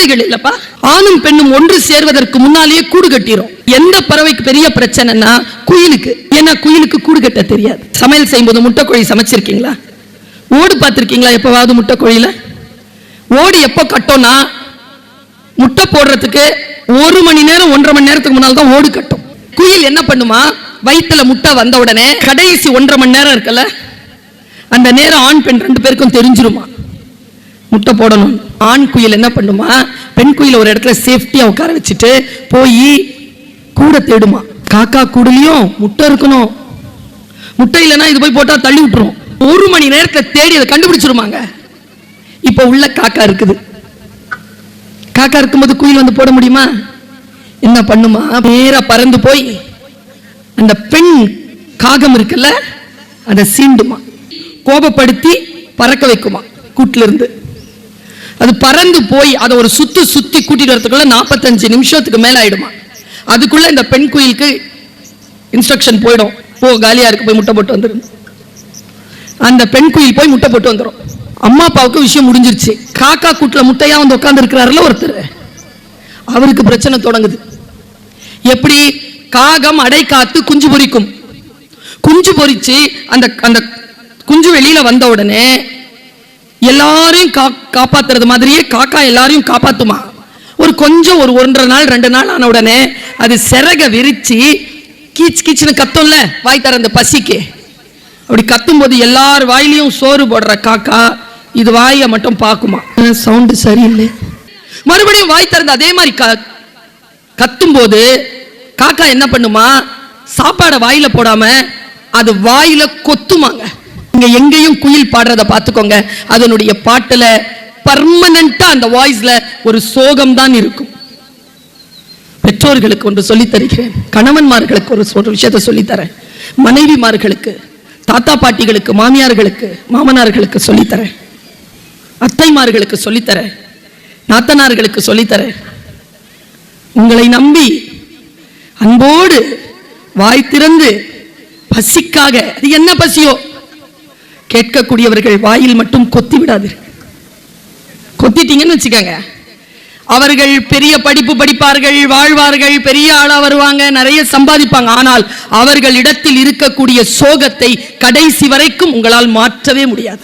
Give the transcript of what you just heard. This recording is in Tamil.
பறவைகள் இல்லப்பா. ஆணும் பெண்ணும் ஒன்று சேர்வதற்கு முன்னாலேயே கூடு கட்டிரும். எந்த பறவைக்கு பெரிய பிரச்சனைனா குயிலுக்கு. ஏன்னா குயிலுக்கு கூடு கட்ட தெரியாது. சமையல் செய்யும்போது முட்டைக்கோழி சமைச்சிருக்கீங்களா? ஓடு பார்த்திருக்கீங்களா? எப்பவாவது முட்டைக்கோழியில ஓடு எப்போ கட்டோம்னா முட்டை போடுறதுக்கு 1 மணி நேரம் 1.5 மணி நேரத்துக்கு முன்னால் தான் ஓடு கட்டும். குயில் என்ன பண்ணுமா, வயிற்றுல முட்டை வந்த உடனே கடைசி 1.5 மணி நேரம் இருக்குல்ல, அந்த நேரம் ஆண் பெண் 2 பேருக்கும் தெரிஞ்சிருமா முட்டை போடணும். ஆண் குயில் என்ன பண்ணுமா, பெண் குயில ஒரு இடத்துல சேஃப்டியா உட்கார வச்சுட்டு போய் கூட தேடுமா. காக்கா கூடலையும் முட்டை இருக்கணும். முட்டை இல்லைன்னா இது போய் போட்டா தள்ளி விட்டுரும். 1 மணி நேரத்துல தேடி அதை கண்டுபிடிச்சிருமாங்க. இப்ப உள்ள காக்கா இருக்குது. காக்கா இருக்கும்போது குயில் வந்து போட முடியுமா? என்ன பண்ணுமா, நேரா பறந்து போய் அந்த பெண் காகம் இருக்குல்ல அதை சீண்டுமா, கோபப்படுத்தி பறக்க வைக்குமா கூட்டுல இருந்து. அது பறந்து போய் அதை ஒரு சுத்தி கூட்டிட்டு வரதுக்குள்ள 45 நிமிஷத்துக்கு மேல ஆயிடுமா. அதுக்குள்ள இந்த பெண் குயிலுக்கு இன்ஸ்ட்ரக்ஷன் போயிடும், போ காலியா இருக்கு போய் முட்டை போட்டு வந்துடும். அந்த பெண் குயில் போய் முட்டை போட்டு வந்துடும். அம்மா அப்பாவுக்கு விஷயம் முடிஞ்சிருச்சு. காக்கா கூட்டுல முட்டையா வந்து உட்கார்ந்து இருக்கிறாருல ஒருத்தர், அவருக்கு பிரச்சனை தொடங்குது. எப்படி, காகம் அடை காத்து குஞ்சு பொரிக்கும். குஞ்சு பொரிச்சு அந்த அந்த குஞ்சு வெளியில வந்த உடனே எல்லாரையும் காப்பாத்துறது மாதிரியே காக்கா எல்லாரையும் காப்பாத்துமா. ஒரு கொஞ்சம் ஒரு 1.5 நாள் 2 நாள் ஆன உடனே அது சிறக விரிச்சு கீச் கீச்சுன்னு கத்தும்ல வாய் தர அந்த பசிக்கு. அப்படி கத்தும் போது எல்லார் வாயிலையும் சோறு போடுற காக்கா இது வாயை மட்டும் பார்க்குமா, சவுண்டு சரியில்லை. மறுபடியும் வாய் திறந்து அதே மாதிரி கத்தும் போது காக்கா என்ன பண்ணுமா, சாப்பாடை வாயில போடாம அது வாயில கொத்துமாங்க. இங்க எங்கேயும் குயில் பாடுறத பார்த்துக்கோங்க, அதனுடைய பாட்டுல பர்மனண்டா அந்த வாய்ஸ்ல ஒரு சோகம் தான் இருக்கும். பெற்றோர்களுக்கு ஒன்று சொல்லித் தருகிறேன், கணவன்மார்களுக்கு ஒரு விஷயத்தை சொல்லித்தரேன், மனைவிமார்களுக்கு, தாத்தா பாட்டிகளுக்கு, மாமியார்களுக்கு, மாமனார்களுக்கு சொல்லித்தரேன், அத்தைமார்களுக்கு சொல்லித்தரேன், நாத்தனார்களுக்கு சொல்லித்தரேன். உங்களை நம்பி அன்போடு வாய் திறந்து பசிக்காக, அது என்ன பசியோ கேட்கக்கூடியவர்கள் வாயில் மட்டும் கொத்தி விடாது. கொத்திட்டீங்கன்னு வச்சுக்கோங்க, அவர்கள் பெரிய படிப்பு படிப்பார்கள், வாழ்வார்கள், பெரிய ஆளா வருவாங்க, நிறைய சம்பாதிப்பாங்க. ஆனால் அவர்கள் இடத்தில் இருக்கக்கூடிய சோகத்தை கடைசி வரைக்கும் உங்களால் மாற்றவே முடியாது.